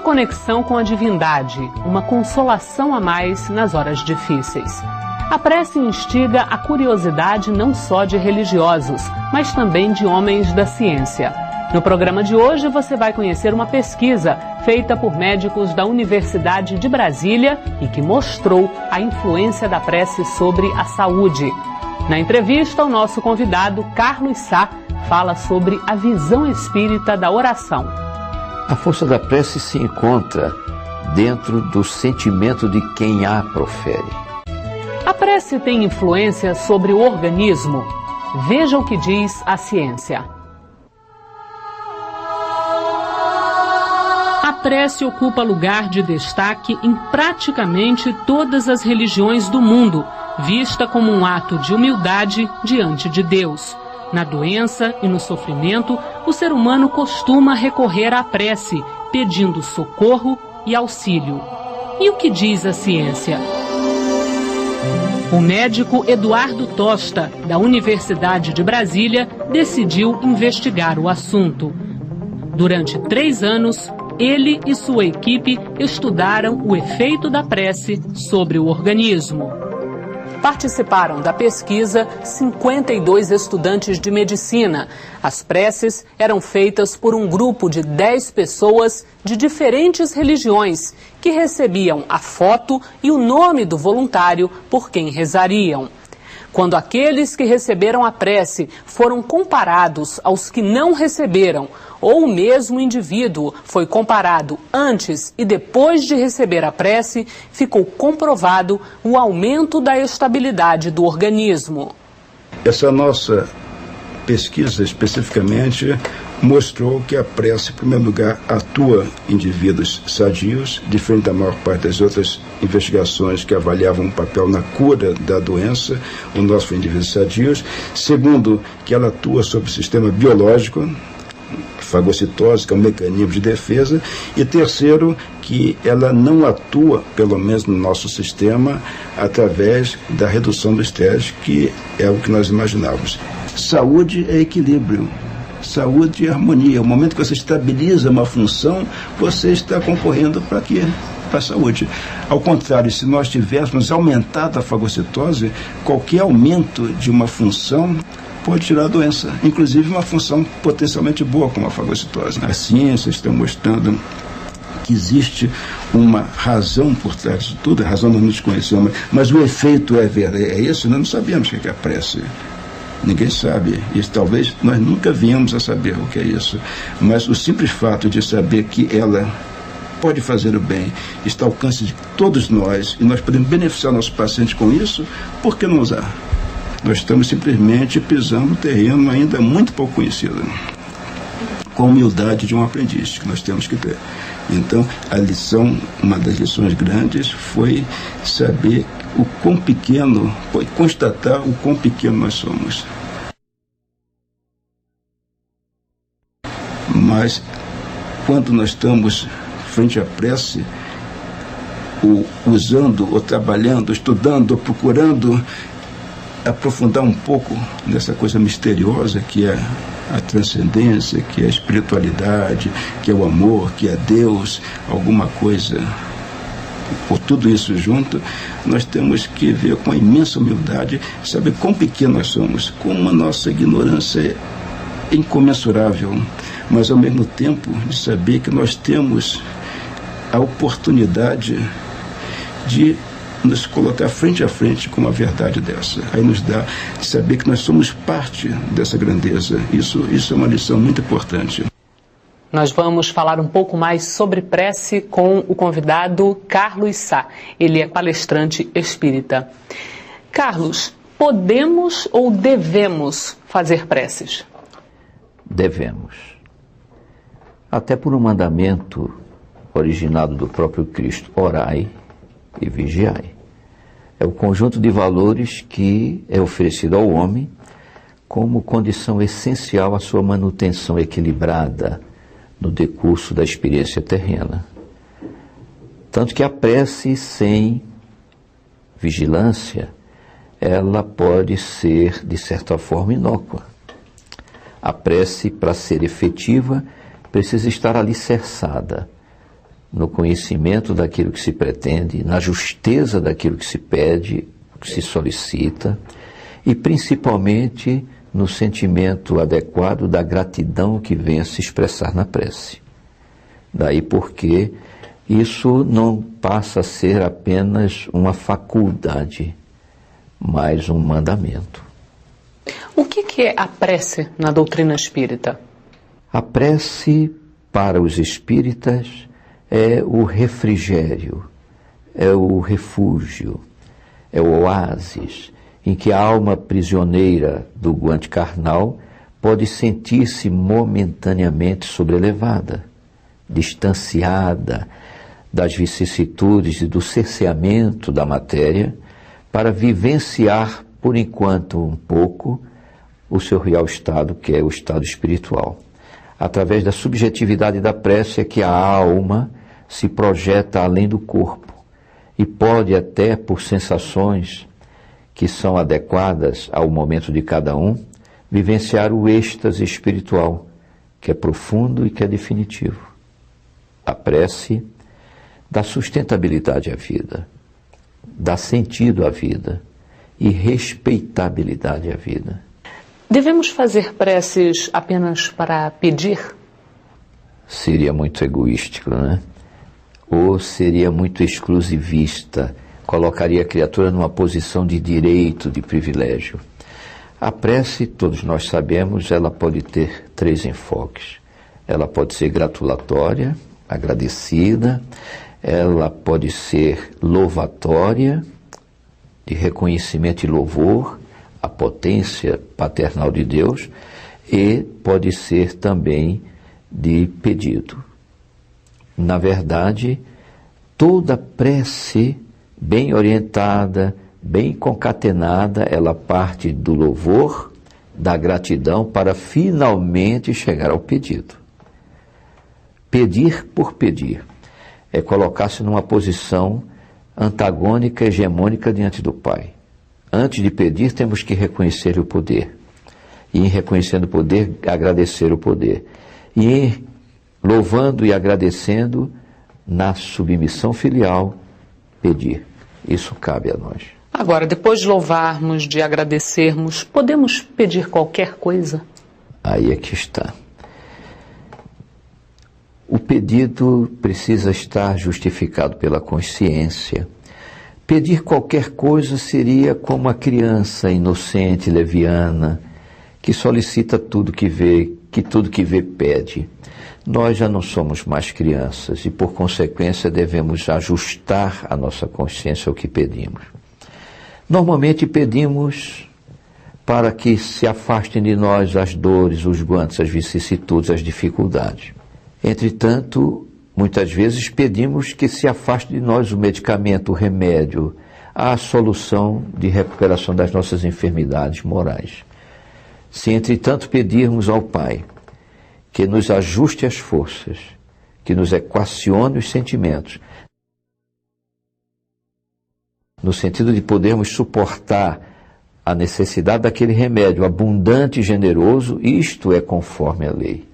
conexão com a divindade, uma consolação a mais nas horas difíceis. A prece instiga a curiosidade não só de religiosos, mas também de homens da ciência. No programa de hoje você vai conhecer uma pesquisa feita por médicos da Universidade de Brasília e que mostrou a influência da prece sobre a saúde. Na entrevista, o nosso convidado, Carlos Sá, fala sobre a visão espírita da oração. A força da prece se encontra dentro do sentimento de quem a profere. A prece tem influência sobre o organismo? Veja o que diz a ciência. A prece ocupa lugar de destaque em praticamente todas as religiões do mundo, vista como um ato de humildade diante de Deus. Na doença e no sofrimento, o ser humano costuma recorrer à prece, pedindo socorro e auxílio. E o que diz a ciência? O médico Eduardo Tosta, da Universidade de Brasília, decidiu investigar o assunto. Durante 3 anos, ele e sua equipe estudaram o efeito da prece sobre o organismo. Participaram da pesquisa 52 estudantes de medicina. As preces eram feitas por um grupo de 10 pessoas de diferentes religiões, que recebiam a foto e o nome do voluntário por quem rezariam. Quando aqueles que receberam a prece foram comparados aos que não receberam, ou o mesmo indivíduo foi comparado antes e depois de receber a prece, ficou comprovado o aumento da estabilidade do organismo. Essa nossa pesquisa especificamente mostrou que a prece, em primeiro lugar, atua em indivíduos sadios, diferente da maior parte das outras investigações que avaliavam o papel na cura da doença. O nosso foi em indivíduos sadios. Segundo, que ela atua sobre o sistema biológico, fagocitose, que é um mecanismo de defesa. E terceiro, que ela não atua, pelo menos no nosso sistema, através da redução do estresse, que é o que nós imaginávamos. Saúde é equilíbrio. Saúde e harmonia. O momento que você estabiliza uma função, você está concorrendo para quê? Para a saúde. Ao contrário, se nós tivéssemos aumentado a fagocitose, qualquer aumento de uma função pode tirar a doença, inclusive uma função potencialmente boa como a fagocitose. A ciência está mostrando que existe uma razão por trás de tudo, a razão nós não desconhecemos, mas o efeito é esse, nós não sabemos o que é a prece. Ninguém sabe, e talvez nós nunca viemos a saber o que é isso, mas o simples fato de saber que ela pode fazer o bem, está ao alcance de todos nós, e nós podemos beneficiar nossos pacientes com isso, por que não usar? Nós estamos simplesmente pisando no terreno ainda muito pouco conhecido, com a humildade de um aprendiz que nós temos que ter. Então, a lição, uma das lições grandes, foi saber o quão pequeno, foi constatar o quão pequeno nós somos. Mas, quando nós estamos frente à prece, ou usando, ou trabalhando, ou estudando, ou procurando aprofundar um pouco nessa coisa misteriosa que é a transcendência, que é a espiritualidade, que é o amor, que é Deus, alguma coisa, por tudo isso junto, nós temos que ver com a imensa humildade, saber quão pequenos nós somos, como a nossa ignorância é incomensurável, mas ao mesmo tempo de saber que nós temos a oportunidade de nos colocar frente a frente com uma verdade dessa. Aí nos dá de saber que nós somos parte dessa grandeza. Isso é uma lição muito importante. Nós vamos falar um pouco mais sobre prece com o convidado Carlos Sá. Ele é palestrante espírita. Carlos, podemos ou devemos fazer preces? Devemos. Até por um mandamento originado do próprio Cristo, orai e vigiai. É o conjunto de valores que é oferecido ao homem como condição essencial à sua manutenção equilibrada no decurso da experiência terrena. Tanto que a prece sem vigilância, ela pode ser, de certa forma, inócua. A prece, para ser efetiva, precisa estar alicerçada no conhecimento daquilo que se pretende, na justeza daquilo que se pede, que se solicita, e principalmente no sentimento adequado da gratidão que vem a se expressar na prece. Daí porque isso não passa a ser apenas uma faculdade, mas um mandamento. O que é a prece na doutrina espírita? A prece, para os espíritas, é o refrigério, é o refúgio, é o oásis, em que a alma prisioneira do guante carnal pode sentir-se momentaneamente sobrelevada, distanciada das vicissitudes e do cerceamento da matéria, para vivenciar, por enquanto, um pouco, o seu real estado, que é o estado espiritual. Através da subjetividade da prece é que a alma se projeta além do corpo e pode até, por sensações que são adequadas ao momento de cada um, vivenciar o êxtase espiritual, que é profundo e que é definitivo. A prece dá sustentabilidade à vida, dá sentido à vida e respeitabilidade à vida. Devemos fazer preces apenas para pedir? Seria muito egoístico, né? Ou seria muito exclusivista, colocaria a criatura numa posição de direito, de privilégio. A prece, todos nós sabemos, ela pode ter 3 enfoques. Ela pode ser gratulatória, agradecida, ela pode ser louvatória, de reconhecimento e louvor, a potência paternal de Deus, e pode ser também de pedido. Na verdade, toda prece bem orientada, bem concatenada, ela parte do louvor, da gratidão, para finalmente chegar ao pedido. Pedir por pedir é colocar-se numa posição antagônica, hegemônica diante do Pai. Antes de pedir, temos que reconhecer o poder. E em reconhecendo o poder, agradecer o poder. E em louvando e agradecendo, na submissão filial, pedir. Isso cabe a nós. Agora, depois de louvarmos, de agradecermos, podemos pedir qualquer coisa? Aí é que está. O pedido precisa estar justificado pela consciência. Pedir qualquer coisa seria como a criança inocente, leviana, que solicita tudo que vê, que tudo que vê pede. Nós já não somos mais crianças e, por consequência, devemos ajustar a nossa consciência ao que pedimos. Normalmente pedimos para que se afastem de nós as dores, os guantes, as vicissitudes, as dificuldades. Entretanto, muitas vezes pedimos que se afaste de nós o medicamento, o remédio, a solução de recuperação das nossas enfermidades morais. Se, entretanto, pedirmos ao Pai que nos ajuste as forças, que nos equacione os sentimentos, no sentido de podermos suportar a necessidade daquele remédio abundante e generoso, isto é conforme a lei.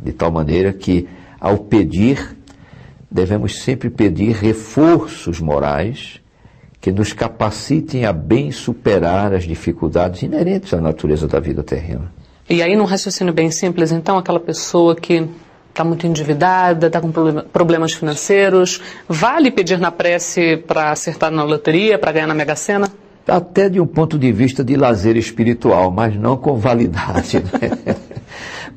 De tal maneira que, ao pedir, devemos sempre pedir reforços morais que nos capacitem a bem superar as dificuldades inerentes à natureza da vida terrena. E aí, num raciocínio bem simples, então, aquela pessoa que está muito endividada, está com problemas financeiros, vale pedir na prece para acertar na loteria, para ganhar na Mega Sena? Até de um ponto de vista de lazer espiritual, mas não com validade, né?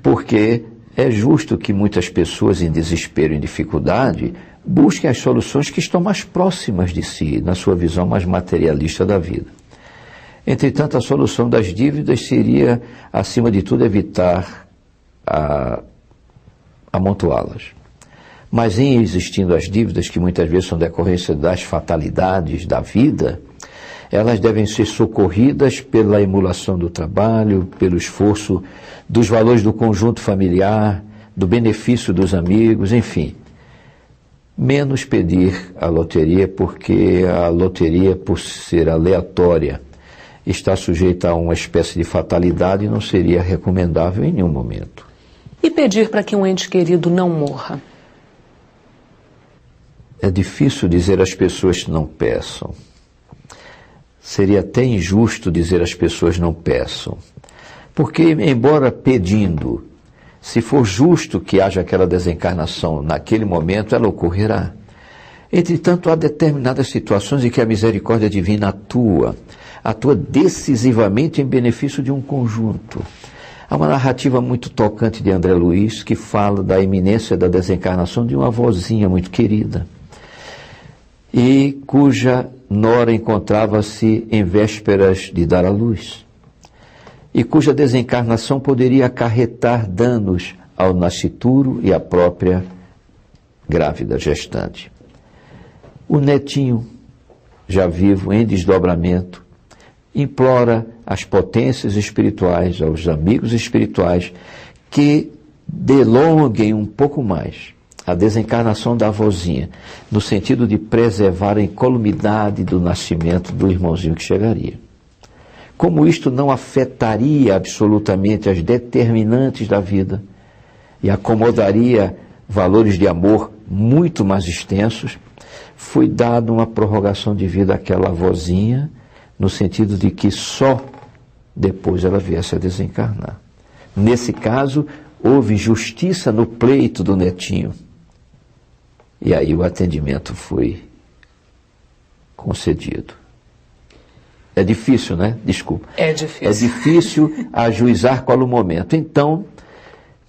Porque é justo que muitas pessoas em desespero, em dificuldade, busquem as soluções que estão mais próximas de si, na sua visão mais materialista da vida. Entretanto, a solução das dívidas seria, acima de tudo, evitar amontoá-las. Mas em existindo as dívidas, que muitas vezes são decorrência das fatalidades da vida, elas devem ser socorridas pela emulação do trabalho, pelo esforço dos valores do conjunto familiar, do benefício dos amigos, enfim. Menos pedir a loteria, porque a loteria, por ser aleatória, está sujeita a uma espécie de fatalidade e não seria recomendável em nenhum momento. E pedir para que um ente querido não morra? É difícil dizer às pessoas que não peçam. Seria até injusto dizer às pessoas não peçam. Porque, embora pedindo, se for justo que haja aquela desencarnação naquele momento, ela ocorrerá. Entretanto, há determinadas situações em que a misericórdia divina atua decisivamente em benefício de um conjunto. Há uma narrativa muito tocante de André Luiz que fala da iminência da desencarnação de uma avózinha muito querida e cuja nora encontrava-se em vésperas de dar à luz e cuja desencarnação poderia acarretar danos ao nascituro e à própria grávida gestante. O netinho, já vivo em desdobramento, implora às potências espirituais, aos amigos espirituais, que delonguem um pouco mais a desencarnação da avózinha, no sentido de preservar a incolumidade do nascimento do irmãozinho que chegaria. Como isto não afetaria absolutamente as determinantes da vida e acomodaria valores de amor muito mais extensos, foi dada uma prorrogação de vida àquela avózinha, no sentido de que só depois ela viesse a desencarnar. Nesse caso, houve justiça no pleito do netinho. E aí o atendimento foi concedido. É difícil, né? Desculpa. É difícil. É difícil ajuizar qual o momento. Então,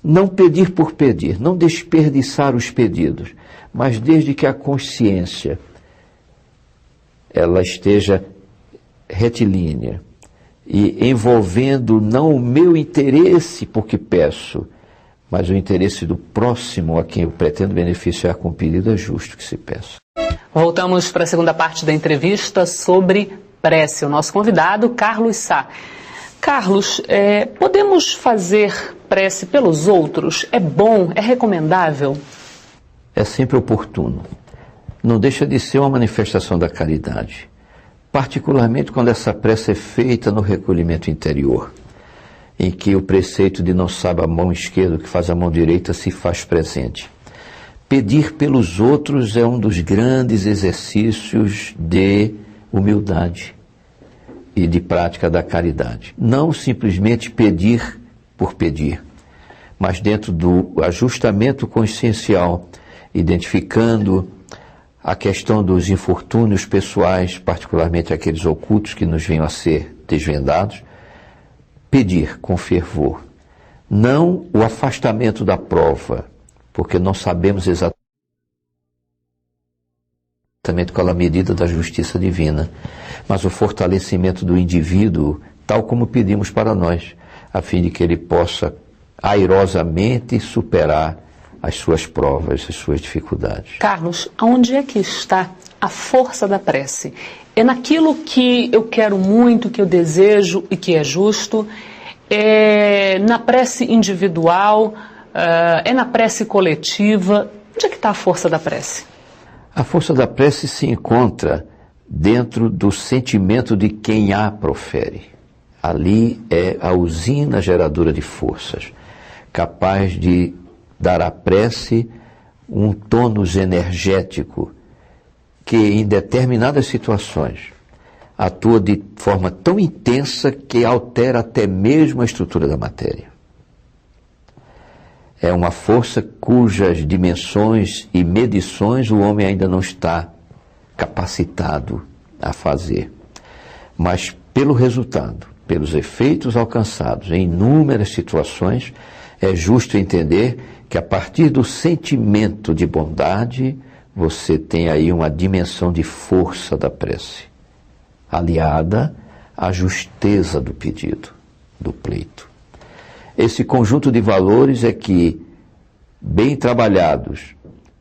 não pedir por pedir, não desperdiçar os pedidos, mas desde que a consciência ela esteja retilínea e envolvendo não o meu interesse porque peço, mas o interesse do próximo a quem eu pretendo beneficiar com o pedido, é justo que se peça. Voltamos para a segunda parte da entrevista sobre prece. O nosso convidado, Carlos Sá. Carlos, podemos fazer prece pelos outros? É bom? É recomendável? É sempre oportuno. Não deixa de ser uma manifestação da caridade. Particularmente quando essa prece é feita no recolhimento interior, em que o preceito de não sabe a mão esquerda o que faz a mão direita se faz presente. Pedir pelos outros é um dos grandes exercícios de humildade e de prática da caridade. Não simplesmente pedir por pedir, mas dentro do ajustamento consciencial, identificando a questão dos infortúnios pessoais, particularmente aqueles ocultos que nos venham a ser desvendados, pedir com fervor. Não o afastamento da prova, porque não sabemos exatamente qual a medida da justiça divina, mas o fortalecimento do indivíduo, tal como pedimos para nós, a fim de que ele possa airosamente superar as suas provas, as suas dificuldades. Carlos, aonde é que está a força da prece? É naquilo que eu quero muito, que eu desejo e que é justo? É na prece individual? É na prece coletiva? Onde é que está a força da prece? A força da prece se encontra dentro do sentimento de quem a profere. Ali é a usina geradora de forças, capaz de dar à prece um tônus energético que, em determinadas situações, atua de forma tão intensa que altera até mesmo a estrutura da matéria. É uma força cujas dimensões e medições o homem ainda não está capacitado a fazer. Mas pelo resultado, pelos efeitos alcançados em inúmeras situações, é justo entender que a partir do sentimento de bondade, você tem aí uma dimensão de força da prece, aliada à justeza do pedido, do pleito. Esse conjunto de valores é que, bem trabalhados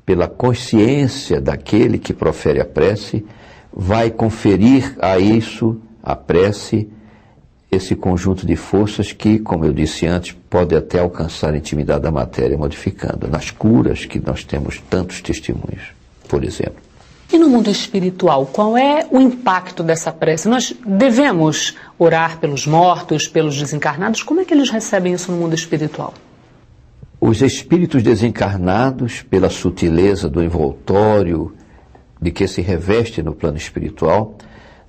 pela consciência daquele que profere a prece, vai conferir a isso, a prece, esse conjunto de forças que, como eu disse antes, pode até alcançar a intimidade da matéria, modificando nas curas que nós temos tantos testemunhos, por exemplo. E no mundo espiritual, qual é o impacto dessa prece? Nós devemos orar pelos mortos, pelos desencarnados? Como é que eles recebem isso no mundo espiritual? Os espíritos desencarnados, pela sutileza do envoltório de que se reveste no plano espiritual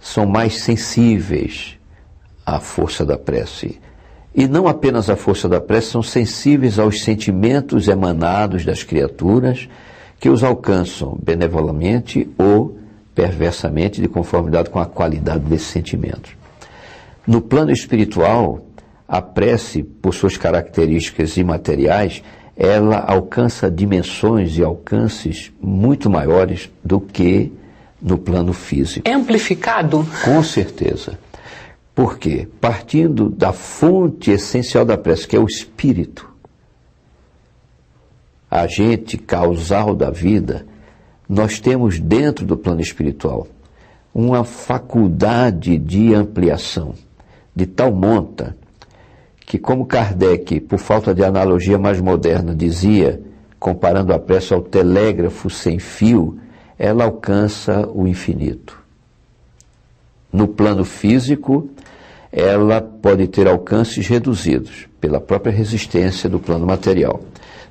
são mais sensíveis à força da prece. E não apenas à força da prece, são sensíveis aos sentimentos emanados das criaturas que os alcançam benevolamente ou perversamente, de conformidade com a qualidade desses sentimentos. No plano espiritual, a prece, por suas características imateriais, ela alcança dimensões e alcances muito maiores do que no plano físico. É amplificado? Com certeza. Por quê? Partindo da fonte essencial da prece, que é o espírito, agente causal da vida, nós temos dentro do plano espiritual uma faculdade de ampliação, de tal monta, que como Kardec, por falta de analogia mais moderna, dizia, comparando a prece ao telégrafo sem fio, ela alcança o infinito. No plano físico, ela pode ter alcances reduzidos pela própria resistência do plano material.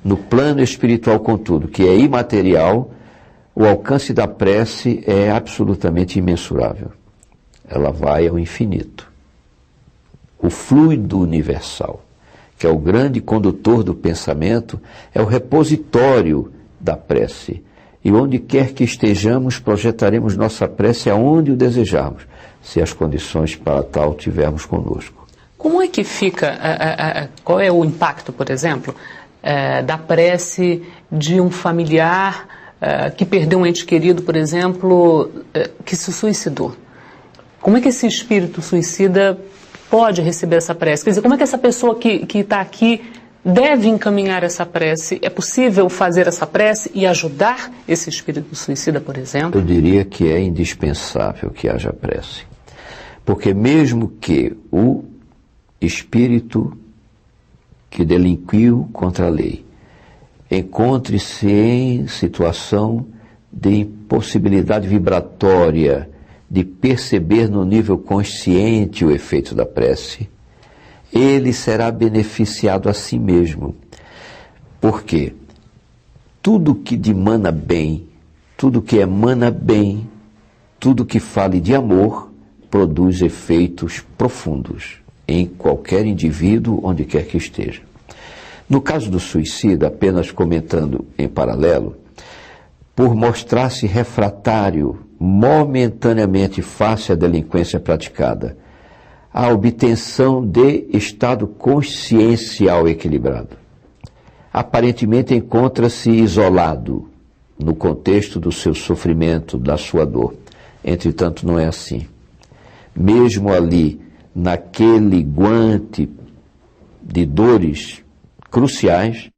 No plano espiritual, contudo, que é imaterial, o alcance da prece é absolutamente imensurável. Ela vai ao infinito. O fluido universal, que é o grande condutor do pensamento, é o repositório da prece. E onde quer que estejamos, projetaremos nossa prece aonde o desejarmos, se as condições para tal tivermos conosco. Como é que fica, qual é o impacto, por exemplo, da prece de um familiar que perdeu um ente querido, por exemplo, que se suicidou? Como é que esse espírito suicida pode receber essa prece? Quer dizer, como é que essa pessoa que está aqui deve encaminhar essa prece? É possível fazer essa prece e ajudar esse espírito suicida, por exemplo? Eu diria que é indispensável que haja prece. Porque mesmo que o espírito que delinquiu contra a lei encontre-se em situação de impossibilidade vibratória de perceber no nível consciente o efeito da prece, ele será beneficiado a si mesmo. Porque tudo que dimana bem, tudo que emana bem, tudo que fale de amor, produz efeitos profundos em qualquer indivíduo, onde quer que esteja. No caso do suicida, apenas comentando em paralelo, por mostrar-se refratário momentaneamente face à delinquência praticada, a obtenção de estado consciencial equilibrado. Aparentemente encontra-se isolado no contexto do seu sofrimento, da sua dor. Entretanto, não é assim. Mesmo ali, naquele guante de dores cruciais,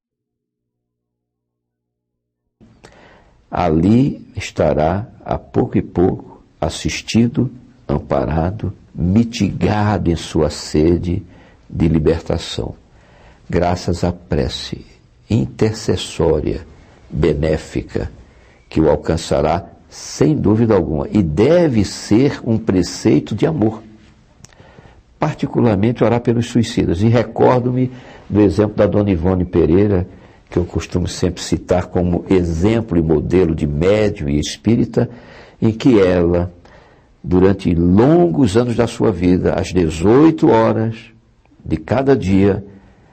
ali estará, a pouco e pouco, assistido, amparado, mitigado em sua sede de libertação, graças à prece intercessória, benéfica, que o alcançará sem dúvida alguma, e deve ser um preceito de amor, particularmente orar pelos suicidas. E recordo-me do exemplo da Dona Ivone Pereira, que eu costumo sempre citar como exemplo e modelo de médium e espírita, em que ela, durante longos anos da sua vida, às 18 horas de cada dia,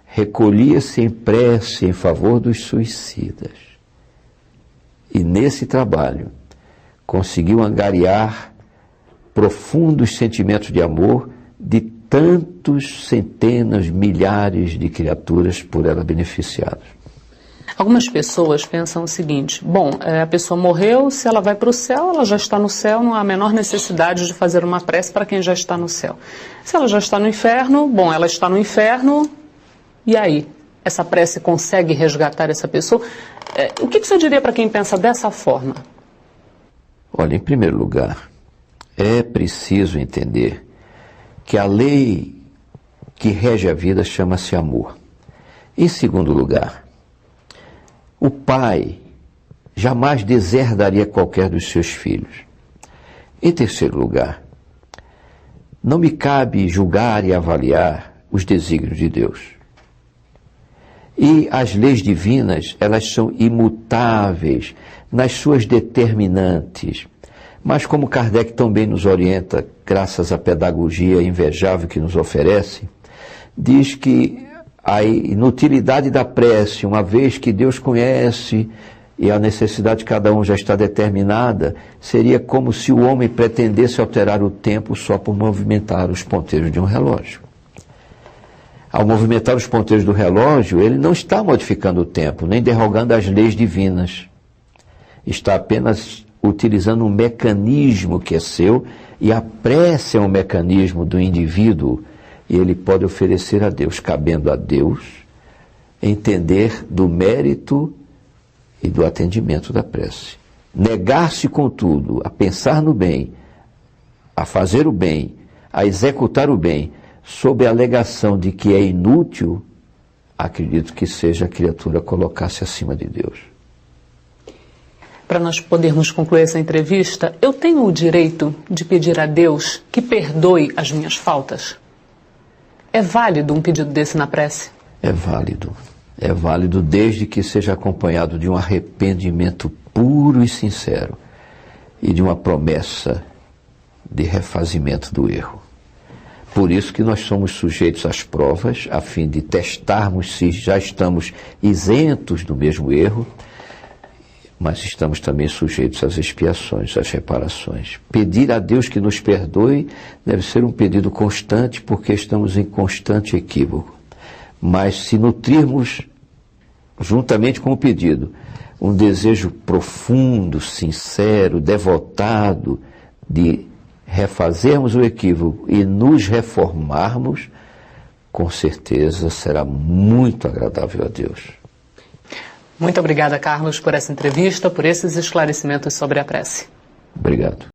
recolhia-se em prece em favor dos suicidas. E nesse trabalho conseguiu angariar profundos sentimentos de amor de tantos centenas, milhares de criaturas por ela beneficiadas. Algumas pessoas pensam o seguinte: bom, a pessoa morreu, se ela vai para o céu, ela já está no céu, não há a menor necessidade de fazer uma prece para quem já está no céu. Se ela já está no inferno, bom, ela está no inferno, e aí? Essa prece consegue resgatar essa pessoa? O que você diria para quem pensa dessa forma? Olha, em primeiro lugar, é preciso entender que a lei que rege a vida chama-se amor. Em segundo lugar, o pai jamais deserdaria qualquer dos seus filhos. Em terceiro lugar, não me cabe julgar e avaliar os desígnios de Deus. E as leis divinas, elas são imutáveis nas suas determinantes. Mas como Kardec também nos orienta, graças à pedagogia invejável que nos oferece, diz que a inutilidade da prece, uma vez que Deus conhece e a necessidade de cada um já está determinada, seria como se o homem pretendesse alterar o tempo só por movimentar os ponteiros de um relógio. Ao movimentar os ponteiros do relógio, ele não está modificando o tempo, nem derrogando as leis divinas. Está apenas utilizando um mecanismo que é seu, e a prece é um mecanismo do indivíduo, e ele pode oferecer a Deus, cabendo a Deus entender do mérito e do atendimento da prece. Negar-se, contudo, a pensar no bem, a fazer o bem, a executar o bem, sob a alegação de que é inútil, acredito que seja a criatura colocar-se acima de Deus. Para nós podermos concluir essa entrevista, eu tenho o direito de pedir a Deus que perdoe as minhas faltas? É válido um pedido desse na prece? É válido. É válido desde que seja acompanhado de um arrependimento puro e sincero e de uma promessa de refazimento do erro. Por isso que nós somos sujeitos às provas, a fim de testarmos se já estamos isentos do mesmo erro, mas estamos também sujeitos às expiações, às reparações. Pedir a Deus que nos perdoe deve ser um pedido constante, porque estamos em constante equívoco. Mas se nutrirmos, juntamente com o pedido, um desejo profundo, sincero, devotado, de refazermos o equívoco e nos reformarmos, com certeza será muito agradável a Deus. Muito obrigada, Carlos, por essa entrevista, por esses esclarecimentos sobre a prece. Obrigado.